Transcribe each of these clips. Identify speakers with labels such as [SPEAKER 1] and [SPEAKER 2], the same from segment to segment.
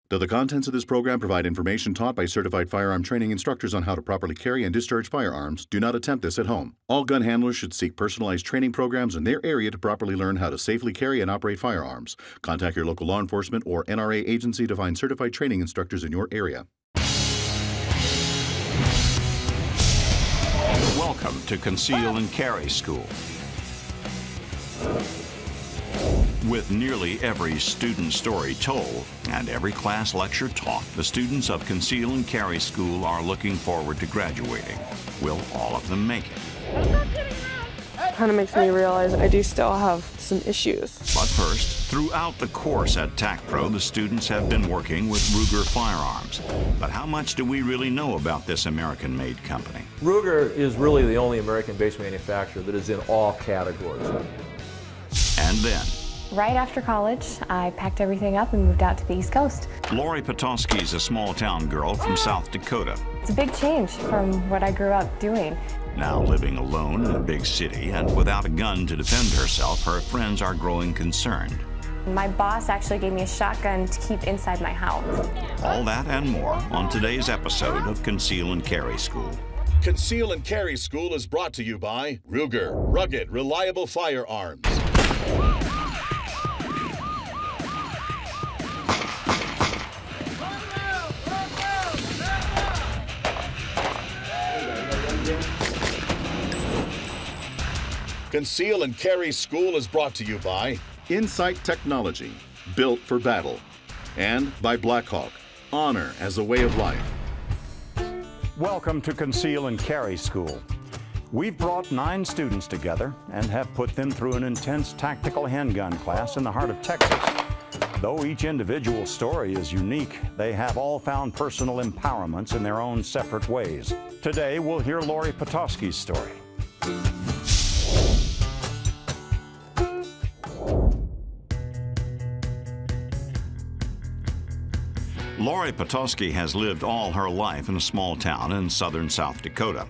[SPEAKER 1] Though the contents of this program provide information taught by certified firearm training instructors on how to properly carry and discharge firearms, do not attempt this at home. All gun handlers should seek personalized training programs in their area to properly learn how to safely carry and operate firearms. Contact your local law enforcement or NRA agency to find certified training instructors in your area.
[SPEAKER 2] Welcome to Conceal and Carry School. With nearly every student story told and every class lecture taught, the students of Conceal and Carry School are looking forward to graduating. Will all of them make it?
[SPEAKER 3] Kind of makes me realize I do still have some issues.
[SPEAKER 2] But first, throughout the course at Tac Pro, the students have been working with Ruger firearms. But how much do we really know about this American-made company?
[SPEAKER 4] Ruger is really the only American-based manufacturer that is in all categories.
[SPEAKER 2] And then,
[SPEAKER 5] right after college, I packed everything up and moved out to the East Coast.
[SPEAKER 2] Laurie is a small-town girl from South Dakota.
[SPEAKER 5] It's a big change from what I grew up doing.
[SPEAKER 2] Now living alone in a big city and without a gun to defend herself, her friends are growing concerned.
[SPEAKER 5] My boss actually gave me a shotgun to keep inside my house.
[SPEAKER 2] All that and more on today's episode of Conceal and Carry School.
[SPEAKER 1] Conceal and Carry School is brought to you by Ruger, rugged, reliable firearms. Conceal and Carry School is brought to you by Insight Technology, built for battle, and by Blackhawk, honor as a way of life.
[SPEAKER 6] Welcome to Conceal and Carry School. We've brought 9 students together and have put them through an intense tactical handgun class in the heart of Texas. Though each individual story is unique, they have all found personal empowerments in their own separate ways. Today, we'll hear Laurie story.
[SPEAKER 2] Laurie has lived all her life in a small town in southern South Dakota.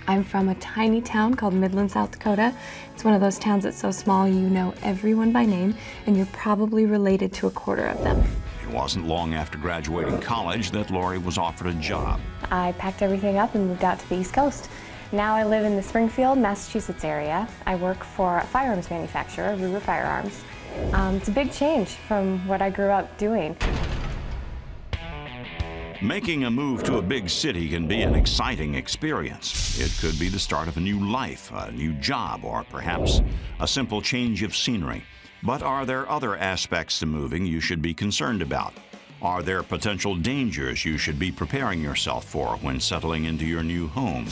[SPEAKER 5] I'm from a tiny town called Midland, South Dakota. It's one of those towns that's so small you know everyone by name, and you're probably related to a quarter of them.
[SPEAKER 2] It wasn't long after graduating college that Laurie was offered a job.
[SPEAKER 5] I packed everything up and moved out to the East Coast. Now I live in the Springfield, Massachusetts area. I work for a firearms manufacturer, Ruger Firearms. It's a big change from what I grew up doing.
[SPEAKER 2] Making a move to a big city can be an exciting experience. It could be the start of a new life, a new job, or perhaps a simple change of scenery. But are there other aspects to moving you should be concerned about? Are there potential dangers you should be preparing yourself for when settling into your new home?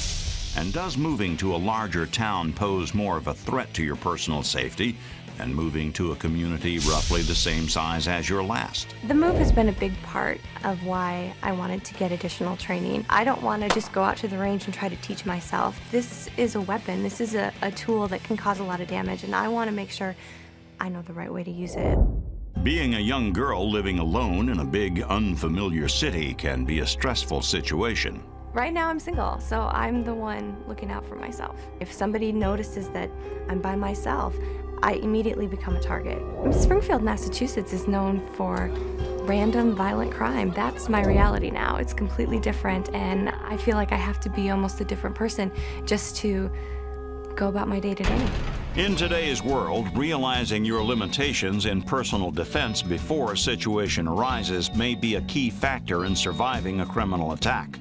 [SPEAKER 2] And does moving to a larger town pose more of a threat to your personal safety than moving to a community roughly the same size as your last?
[SPEAKER 5] The move has been a big part of why I wanted to get additional training. I don't want to just go out to the range and try to teach myself. This is a weapon. This is a tool that can cause a lot of damage, and I want to make sure I know the right way to use it.
[SPEAKER 2] Being a young girl living alone in a big, unfamiliar city can be a stressful situation.
[SPEAKER 5] Right now I'm single, so I'm the one looking out for myself. If somebody notices that I'm by myself, I immediately become a target. Springfield, Massachusetts is known for random violent crime. That's my reality now. It's completely different, and I feel like I have to be almost a different person just to go about my day-to-day.
[SPEAKER 2] In today's world, realizing your limitations in personal defense before a situation arises may be a key factor in surviving a criminal attack.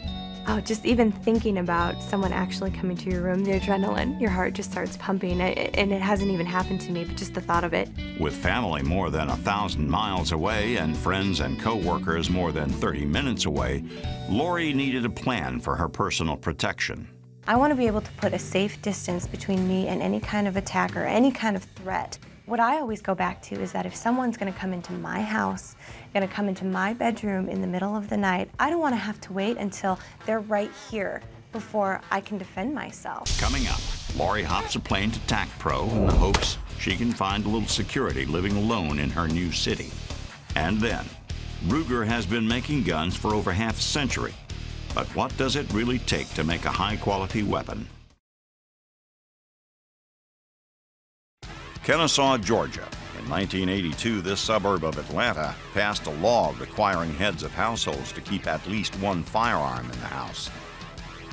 [SPEAKER 5] Oh, just even thinking about someone actually coming to your room, the adrenaline, your heart just starts pumping, and it hasn't even happened to me, but just the thought of it.
[SPEAKER 2] With family more than 1,000 miles away and friends and co-workers more than 30 minutes away, Laurie needed a plan for her personal protection.
[SPEAKER 5] I want to be able to put a safe distance between me and any kind of attack or any kind of threat. What I always go back to is that if someone's going to come into my house, going to come into my bedroom in the middle of the night, I don't want to have to wait until they're right here before I can defend myself.
[SPEAKER 2] Coming up, Laurie hops a plane to Tac Pro in the hopes she can find a little security living alone in her new city. And then, Ruger has been making guns for over half a century. But what does it really take to make a high-quality weapon? Kennesaw, Georgia, In 1982, this suburb of Atlanta passed a law requiring heads of households to keep at least one firearm in the house.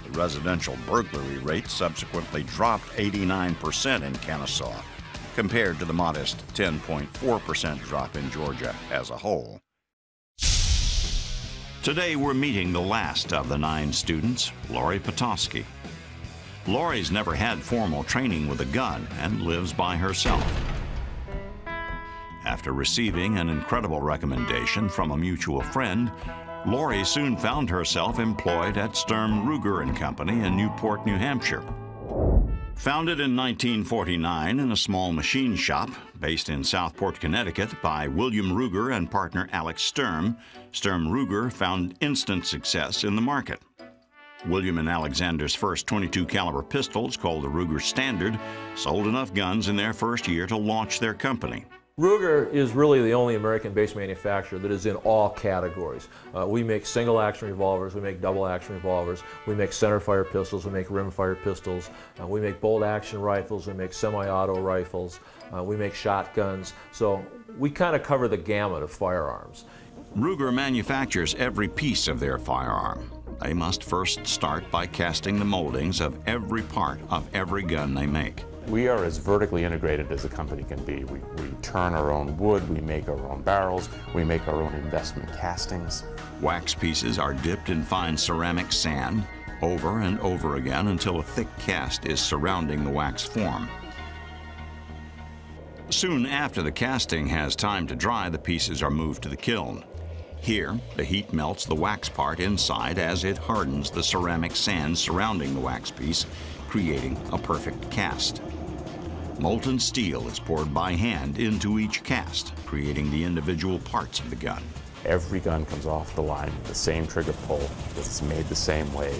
[SPEAKER 2] The residential burglary rate subsequently dropped 89% in Kennesaw, compared to the modest 10.4% drop in Georgia as a whole. Today we're meeting the last of the 9 students, Laurie Petoskey. Laurie's never had formal training with a gun and lives by herself. After receiving an incredible recommendation from a mutual friend, Laurie soon found herself employed at Sturm Ruger & Company in Newport, New Hampshire. Founded in 1949 in a small machine shop based in Southport, Connecticut by William Ruger and partner Alex Sturm, Sturm Ruger found instant success in the market. William and Alexander's first .22 caliber pistols, called the Ruger Standard, sold enough guns in their first year to launch their company.
[SPEAKER 4] Ruger is really the only American-based manufacturer that is in all categories. We make single-action revolvers, we make double-action revolvers, we make center-fire pistols, we make rim-fire pistols, we make bolt-action rifles, we make semi-auto rifles, we make shotguns. So we kind of cover the gamut of firearms.
[SPEAKER 2] Ruger manufactures every piece of their firearm. They must first start by casting the moldings of every part of every gun they make.
[SPEAKER 7] We are as vertically integrated as a company can be. We turn our own wood, we make our own barrels, we make our own investment castings.
[SPEAKER 2] Wax pieces are dipped in fine ceramic sand over and over again until a thick cast is surrounding the wax form. Soon after the casting has time to dry, the pieces are moved to the kiln. Here, the heat melts the wax part inside as it hardens the ceramic sand surrounding the wax piece, creating a perfect cast. Molten steel is poured by hand into each cast, creating the individual parts of the gun.
[SPEAKER 7] Every gun comes off the line with the same trigger pull, because it's made the same way,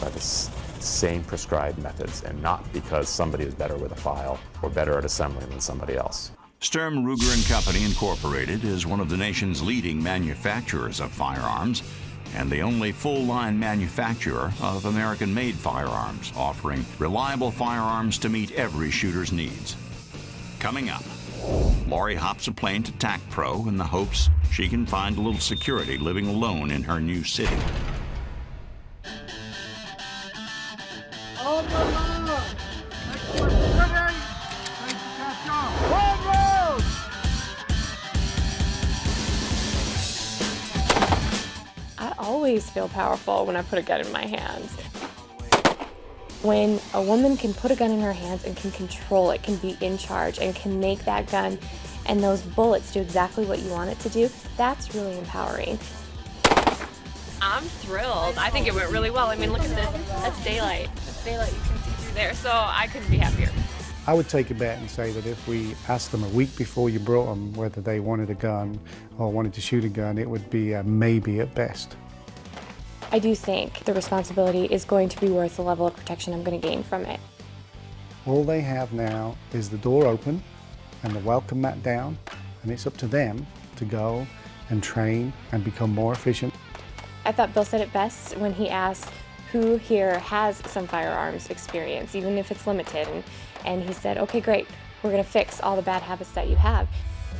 [SPEAKER 7] by the same prescribed methods, and not because somebody is better with a file or better at assembling than somebody else.
[SPEAKER 2] Sturm Ruger & Company Incorporated is one of the nation's leading manufacturers of firearms and the only full-line manufacturer of American-made firearms, offering reliable firearms to meet every shooter's needs. Coming up, Laurie hops a plane to Tac Pro in the hopes she can find a little security living alone in her new city.
[SPEAKER 3] I always feel powerful when I put a gun in my hands. When a woman can put a gun in her hands and can control it, can be in charge, and can make that gun and those bullets do exactly what you want it to do, that's really empowering.
[SPEAKER 8] I'm thrilled. I think it went really well. I mean, look at this. That's daylight. That's daylight you can see through there, so I couldn't be happier.
[SPEAKER 9] I would take a bet and say that if we asked them a week before you brought them whether they wanted a gun or wanted to shoot a gun, it would be a maybe at best.
[SPEAKER 3] I do think the responsibility is going to be worth the level of protection I'm going to gain from it.
[SPEAKER 9] All they have now is the door open and the welcome mat down, and it's up to them to go and train and become more efficient.
[SPEAKER 3] I thought Bill said it best when he asked who here has some firearms experience, even if it's limited, and he said, okay, great, we're going to fix all the bad habits that you have.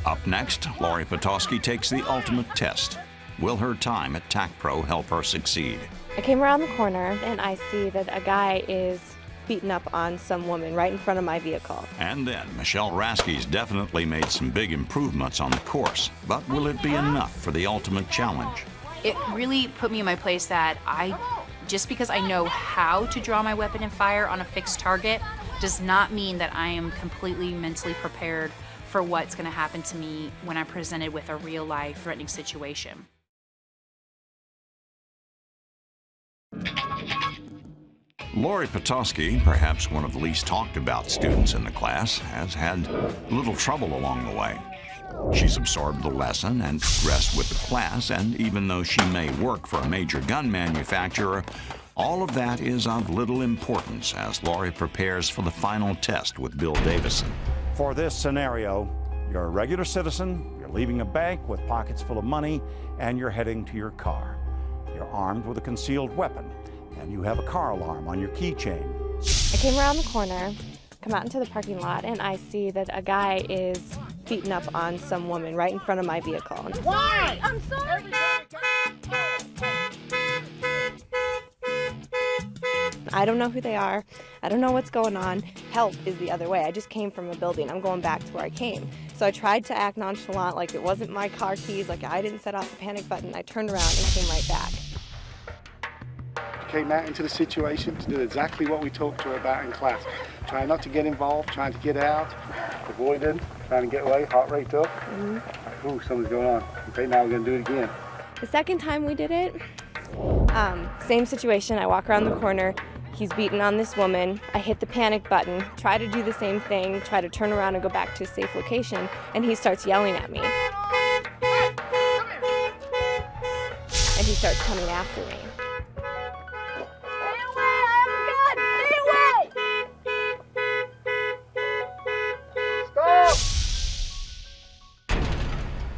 [SPEAKER 2] Up next, Laurie Petoskey takes the ultimate test. Will her time at Tac Pro help her succeed?
[SPEAKER 3] I came around the corner and I see that a guy is beating up on some woman right in front of my vehicle.
[SPEAKER 2] And then Michelle Raskey's definitely made some big improvements on the course, but will it be enough for the ultimate challenge?
[SPEAKER 10] It really put me in my place that just because I know how to draw my weapon and fire on a fixed target does not mean that I am completely mentally prepared for what's going to happen to me when I'm presented with a real-life threatening situation.
[SPEAKER 2] Laurie Petoskey, perhaps one of the least talked about students in the class, has had little trouble along the way. She's absorbed the lesson and progressed with the class, and even though she may work for a major gun manufacturer, all of that is of little importance as Laurie prepares for the final test with Bill Davison.
[SPEAKER 6] For this scenario, you're a regular citizen, you're leaving a bank with pockets full of money, and you're heading to your car. You're armed with a concealed weapon, and you have a car alarm on your keychain.
[SPEAKER 3] I came around the corner, come out into the parking lot, and I see that a guy is
[SPEAKER 5] beaten up on some woman right in front of my vehicle.
[SPEAKER 11] Why? I'm sorry.
[SPEAKER 5] I don't know who they are. I don't know what's going on. Help is the other way. I just came from a building. I'm going back to where I came. So I tried to act nonchalant, like it wasn't my car keys, like I didn't set off the panic button. I turned around and came right back.
[SPEAKER 9] Came out into the situation to do exactly what we talked to her about in class. Trying not to get involved, trying to get out, avoiding, trying to get away, heart rate up. Ooh, something's going on. Okay, now we're gonna do it again.
[SPEAKER 5] The second time we did it, same situation. I walk around the corner. He's beating on this woman. I hit the panic button, try to do the same thing, try to turn around and go back to a safe location, and he starts yelling at me. And he starts coming after me.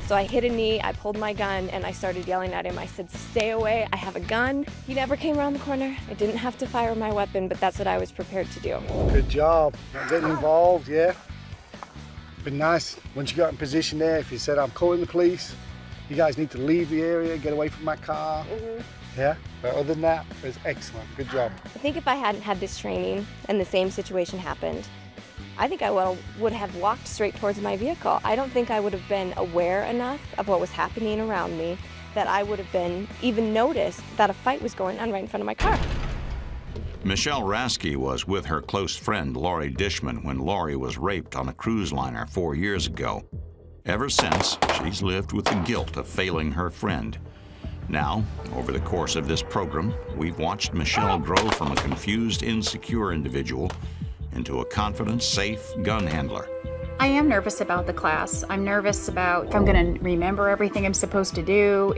[SPEAKER 5] So I hit a knee, I pulled my gun, and I started yelling at him. I said, "Stay away, I have a gun." He never came around the corner. I didn't have to fire my weapon, but that's what I was prepared to do.
[SPEAKER 9] Good job. Not getting involved, yeah. Been nice once you got in position there. If you said, "I'm calling the police, you guys need to leave the area, get away from my car." Yeah, but other than that, it was excellent. Good job.
[SPEAKER 5] I think if I hadn't had this training and the same situation happened, I think I would have walked straight towards my vehicle. I don't think I would have been aware enough of what was happening around me that I would have been even noticed that a fight was going on right in front of my car.
[SPEAKER 2] Michelle Rasky was with her close friend Laurie Dishman when Laurie was raped on a cruise liner 4 years ago. Ever since, she's lived with the guilt of failing her friend. Now, over the course of this program, we've watched Michelle grow from a confused, insecure individual into a confident, safe gun handler.
[SPEAKER 10] I am nervous about the class. I'm nervous about if I'm going to remember everything I'm supposed to do.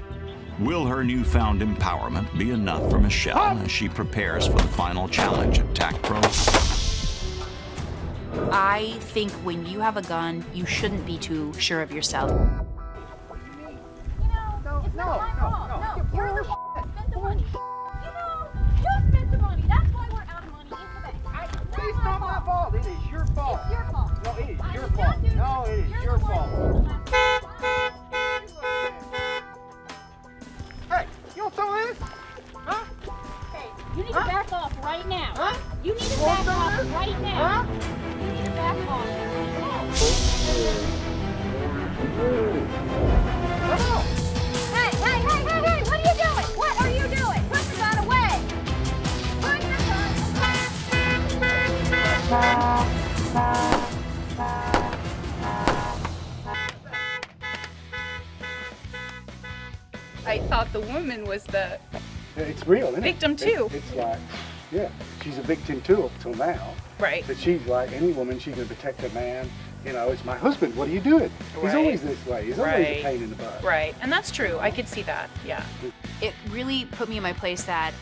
[SPEAKER 2] Will her newfound empowerment be enough for Michelle as she prepares for the final challenge at Tac Pro?
[SPEAKER 10] I think when you have a gun, you shouldn't be too sure of yourself.
[SPEAKER 11] No. You're the spent the money. You spent the money. That's why we're out of money in the bank.
[SPEAKER 12] It's not my fault. It is your fault.
[SPEAKER 11] It's your fault.
[SPEAKER 12] No, it is your fault. No, it is your fault. Hey, you want some of this? Huh?
[SPEAKER 11] Hey, you need to back off right now.
[SPEAKER 12] Huh?
[SPEAKER 11] You need to back off right now.
[SPEAKER 12] Huh?
[SPEAKER 11] You need to back off.
[SPEAKER 12] Come on.
[SPEAKER 11] Hey, what are you doing? What are you doing? Put your gun away. Put your gun
[SPEAKER 13] I thought the woman was the
[SPEAKER 9] It's real, isn't
[SPEAKER 13] victim
[SPEAKER 9] it?
[SPEAKER 13] too.
[SPEAKER 9] It's like, yeah, she's a victim too up till now.
[SPEAKER 13] Right.
[SPEAKER 9] But she's like any woman, she's gonna protect her man. You know, it's my husband, what are you doing? He's
[SPEAKER 13] Right.
[SPEAKER 9] always this way. He's always a pain in the butt.
[SPEAKER 13] Right, and that's true. I could see that, yeah.
[SPEAKER 10] It really put me in my place that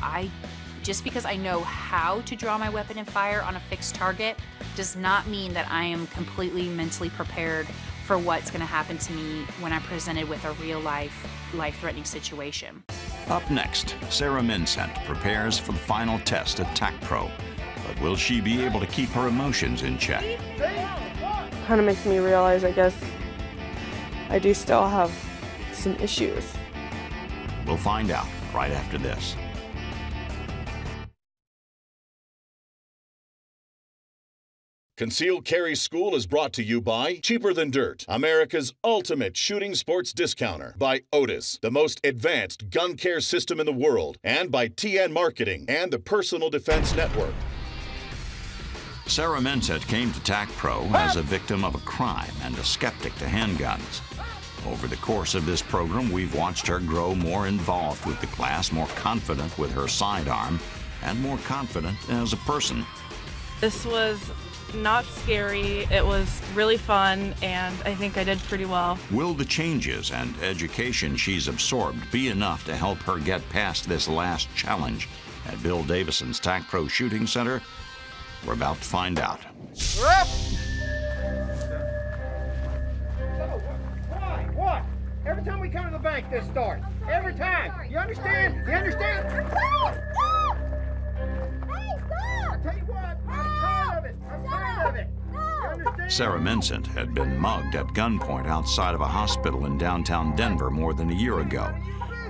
[SPEAKER 10] just because I know how to draw my weapon and fire on a fixed target does not mean that I am completely mentally prepared for what's going to happen to me when I'm presented with a real life-threatening situation.
[SPEAKER 2] Up next, Sarah Mincent prepares for the final test at Tac Pro. But will she be able to keep her emotions in check?
[SPEAKER 14] Kind of makes me realize, I guess, I do still have some issues.
[SPEAKER 2] We'll find out right after this.
[SPEAKER 1] Conceal Carry School is brought to you by Cheaper Than Dirt, America's ultimate shooting sports discounter, by Otis, the most advanced gun care system in the world, and by TN Marketing and the Personal Defense Network.
[SPEAKER 2] Sarah Mincent came to Tac Pro as a victim of a crime and a skeptic to handguns. Over the course of this program, we've watched her grow more involved with the class, more confident with her sidearm, and more confident as a person.
[SPEAKER 15] This was not scary. It was really fun, and I think I did pretty well.
[SPEAKER 2] Will the changes and education she's absorbed be enough to help her get past this last challenge at Bill Davison's Tac Pro Shooting Center? We're about to find out.
[SPEAKER 12] We're up. What? Every time we come to the bank, this starts. Every time. You understand? You understand?
[SPEAKER 11] Stop! Hey, stop!
[SPEAKER 12] I tell you what, I'm tired of it. I'm tired of it.
[SPEAKER 11] No!
[SPEAKER 2] Sarah Mincent had been mugged at gunpoint outside of a hospital in downtown Denver more than a year ago.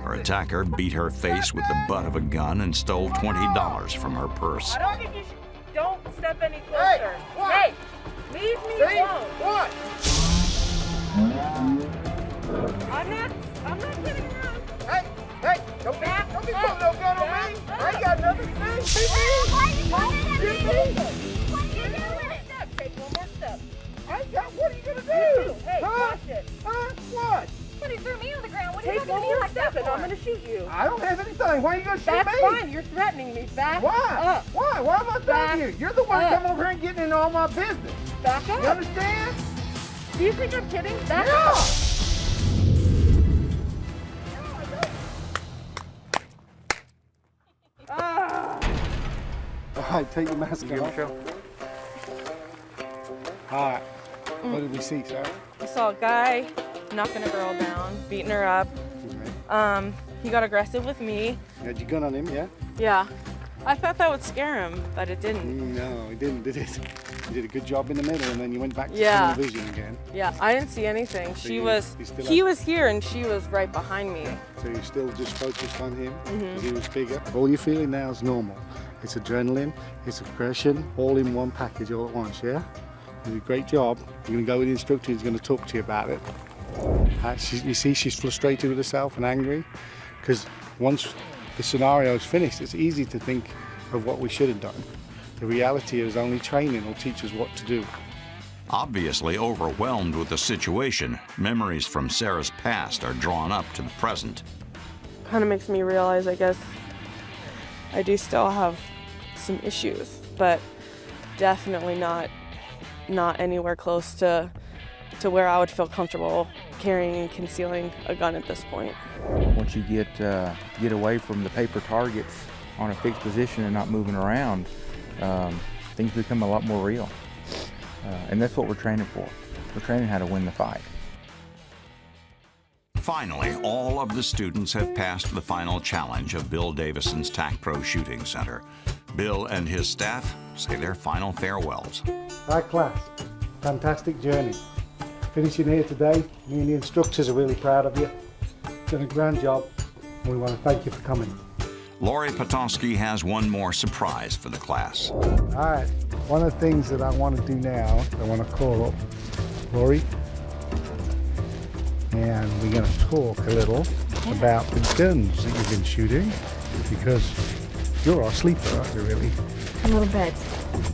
[SPEAKER 2] Her attacker beat her face with the butt of a gun and stole $20 from her purse.
[SPEAKER 15] I don't think you should. Don't step any closer. Hey, leave me alone.
[SPEAKER 12] What?
[SPEAKER 15] I'm not kidding around.
[SPEAKER 12] Hey, don't be putting no gun on me. I ain't got nothing to say.
[SPEAKER 11] Why are you coming at me? What are you doing?
[SPEAKER 15] Take one more step.
[SPEAKER 12] What are you gonna do?
[SPEAKER 15] Hey, watch it.
[SPEAKER 12] What?
[SPEAKER 11] Somebody threw me on the ground. What are you
[SPEAKER 15] Take
[SPEAKER 11] talking
[SPEAKER 15] one
[SPEAKER 11] to me
[SPEAKER 15] more
[SPEAKER 11] like that
[SPEAKER 15] step and
[SPEAKER 11] for?
[SPEAKER 15] I'm gonna shoot you.
[SPEAKER 12] I don't have anything. Why are you gonna shoot me?
[SPEAKER 15] That's fine. You're threatening me. Back up.
[SPEAKER 12] Why? Why am I threatening you? You're the one coming over here and getting into all my business.
[SPEAKER 15] Back up.
[SPEAKER 12] You understand?
[SPEAKER 15] Do you think I'm kidding? Back
[SPEAKER 12] Yeah.
[SPEAKER 15] up.
[SPEAKER 9] All right, take your mask off. All right, what did we see, sir?
[SPEAKER 14] I saw a guy knocking a girl down, beating her up. He got aggressive with me.
[SPEAKER 9] You had your gun on him, yeah?
[SPEAKER 14] Yeah. I thought that would scare him, but it didn't.
[SPEAKER 9] No, it didn't, did it? You did a good job in the middle, and then you went back to
[SPEAKER 14] Yeah.
[SPEAKER 9] tunnel vision again.
[SPEAKER 14] Yeah, I didn't see anything.
[SPEAKER 9] So
[SPEAKER 14] He
[SPEAKER 9] you
[SPEAKER 14] was here and she was right behind me.
[SPEAKER 9] So you're still just focused on him because
[SPEAKER 14] Mhm.
[SPEAKER 9] he was bigger. All you're feeling now is normal. It's adrenaline, it's aggression, all in one package all at once, yeah? You did a great job. You're going to go with the instructor, he's going to talk to you about it. You see she's frustrated with herself and angry because once the scenario is finished, it's easy to think of what we should have done. The reality is only training will teach us what to do.
[SPEAKER 2] Obviously overwhelmed with the situation, memories from Sarah's past are drawn up to the present.
[SPEAKER 14] Kind of makes me realize, I guess, I do still have some issues, but definitely not anywhere close to where I would feel comfortable carrying and concealing a gun at this point.
[SPEAKER 16] Once you get away from the paper targets on a fixed position and not moving around, things become a lot more real. And that's what we're training for. We're training how to win the fight.
[SPEAKER 2] Finally, all of the students have passed the final challenge of Bill Davison's Tac Pro Shooting Center. Bill and his staff say their final farewells.
[SPEAKER 9] Right, class, fantastic journey. Finishing here today, me and the instructors are really proud of you. Done a grand job, and we want to thank you for coming.
[SPEAKER 2] Laurie Potosky has one more surprise for the class.
[SPEAKER 9] All right, one of the things that I want to do now, I want to call up Laurie, and we're going to talk a little about the guns that you've been shooting, because you're our sleeper, aren't you, really?
[SPEAKER 3] A little bit.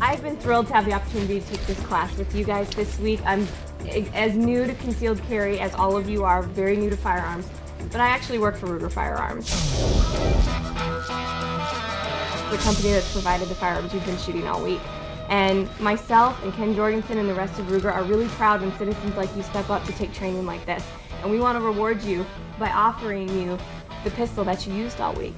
[SPEAKER 3] I've been thrilled to have the opportunity to take this class with you guys this week. I'm as new to concealed carry as all of you are, very new to firearms, but I actually work for Ruger Firearms, the company that's provided the firearms we've been shooting all week. And myself and Ken Jorgensen and the rest of Ruger are really proud when citizens like you step up to take training like this. And we want to reward you by offering you the pistol that you used all week.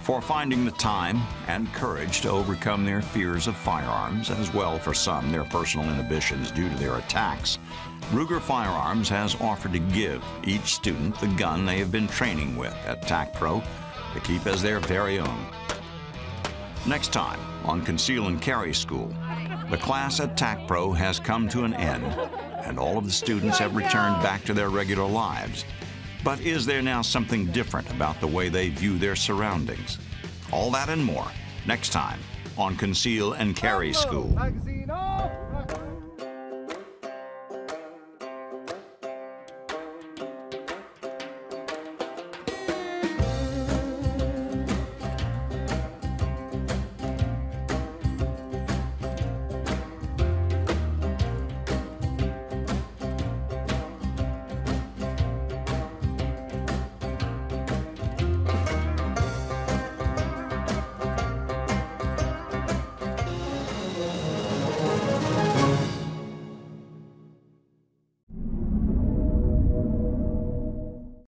[SPEAKER 2] For finding the time and courage to overcome their fears of firearms, as well for some their personal inhibitions due to their attacks, Ruger Firearms has offered to give each student the gun they have been training with at Tac Pro to keep as their very own. Next time on Conceal and Carry School, the class at Tac Pro has come to an end and all of the students have returned back to their regular lives. But is there now something different about the way they view their surroundings? All that and more next time on Conceal and Carry School.